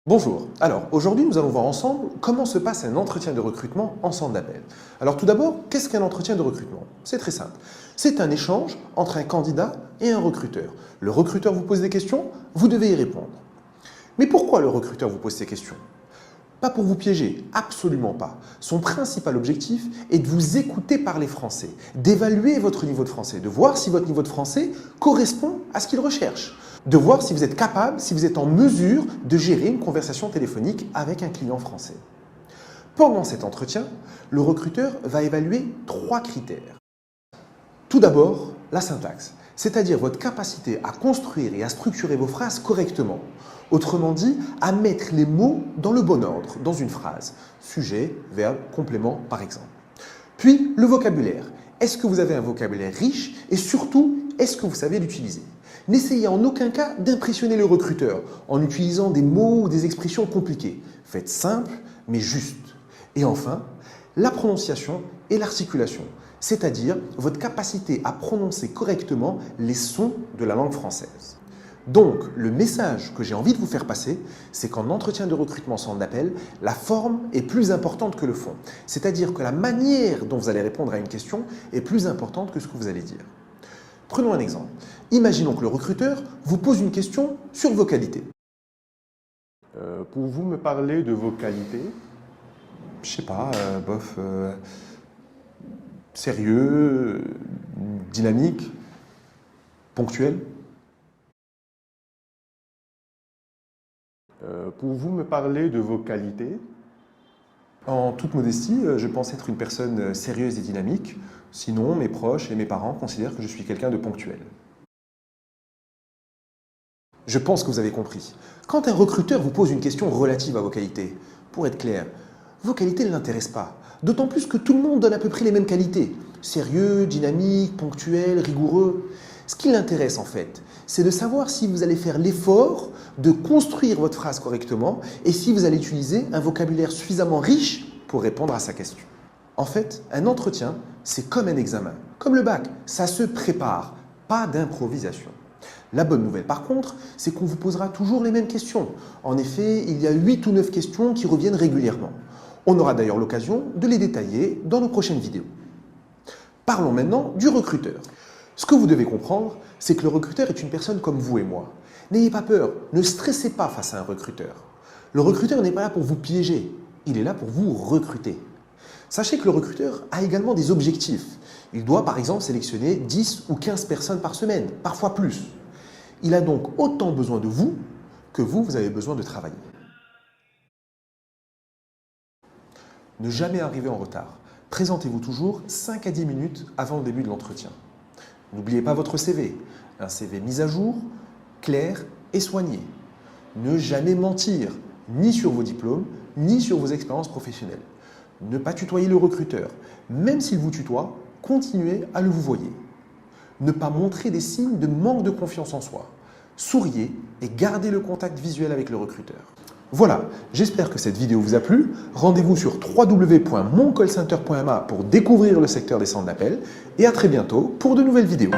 Bonjour, alors aujourd'hui nous allons voir ensemble comment se passe un entretien de recrutement en centre d'appel. Alors tout d'abord, qu'est-ce qu'un entretien de recrutement? C'est très simple. C'est un échange entre un candidat et un recruteur. Le recruteur vous pose des questions, vous devez y répondre. Mais pourquoi le recruteur vous pose ces questions? Pas pour vous piéger, absolument pas. Son principal objectif est de vous écouter parler français, d'évaluer votre niveau de français, de voir si votre niveau de français correspond à ce qu'il recherche, de voir si vous êtes capable, si vous êtes en mesure de gérer une conversation téléphonique avec un client français. Pendant cet entretien, le recruteur va évaluer 3 critères. Tout d'abord, la syntaxe, c'est-à-dire votre capacité à construire et à structurer vos phrases correctement. Autrement dit, à mettre les mots dans le bon ordre, dans une phrase. Sujet, verbe, complément par exemple. Puis, le vocabulaire. Est-ce que vous avez un vocabulaire riche et surtout, est-ce que vous savez l'utiliser? N'essayez en aucun cas d'impressionner le recruteur en utilisant des mots ou des expressions compliquées. Faites simple, mais juste. Et enfin, la prononciation et l'articulation, c'est-à-dire votre capacité à prononcer correctement les sons de la langue française. Donc, le message que j'ai envie de vous faire passer, c'est qu'en entretien de recrutement centre d'appel, la forme est plus importante que le fond. C'est-à-dire que la manière dont vous allez répondre à une question est plus importante que ce que vous allez dire. Prenons un exemple. Imaginons que le recruteur vous pose une question sur vos qualités. Pouvez-vous me parler de vos qualités? Je sais pas, sérieux, dynamique, ponctuel. Pouvez-vous me parler de vos qualités? En toute modestie, je pense être une personne sérieuse et dynamique. Sinon, mes proches et mes parents considèrent que je suis quelqu'un de ponctuel. Je pense que vous avez compris. Quand un recruteur vous pose une question relative à vos qualités, pour être clair, vos qualités ne l'intéressent pas. D'autant plus que tout le monde donne à peu près les mêmes qualités. Sérieux, dynamique, ponctuel, rigoureux. Ce qui l'intéresse en fait, c'est de savoir si vous allez faire l'effort de construire votre phrase correctement et si vous allez utiliser un vocabulaire suffisamment riche pour répondre à sa question. En fait, un entretien, c'est comme un examen, comme le bac, ça se prépare, pas d'improvisation. La bonne nouvelle par contre, c'est qu'on vous posera toujours les mêmes questions. En effet, il y a 8 ou 9 questions qui reviennent régulièrement. On aura d'ailleurs l'occasion de les détailler dans nos prochaines vidéos. Parlons maintenant du recruteur. Ce que vous devez comprendre, c'est que le recruteur est une personne comme vous et moi. N'ayez pas peur, ne stressez pas face à un recruteur. Le recruteur n'est pas là pour vous piéger, il est là pour vous recruter. Sachez que le recruteur a également des objectifs. Il doit par exemple sélectionner 10 ou 15 personnes par semaine, parfois plus. Il a donc autant besoin de vous que vous avez besoin de travailler. Ne jamais arriver en retard. Présentez-vous toujours 5 à 10 minutes avant le début de l'entretien. N'oubliez pas votre CV, un CV mis à jour, clair et soigné. Ne jamais mentir, ni sur vos diplômes, ni sur vos expériences professionnelles. Ne pas tutoyer le recruteur. Même s'il vous tutoie, continuez à le vouvoyer. Ne pas montrer des signes de manque de confiance en soi. Souriez et gardez le contact visuel avec le recruteur. Voilà, j'espère que cette vidéo vous a plu. Rendez-vous sur www.moncallcenter.ma pour découvrir le secteur des centres d'appel et à très bientôt pour de nouvelles vidéos.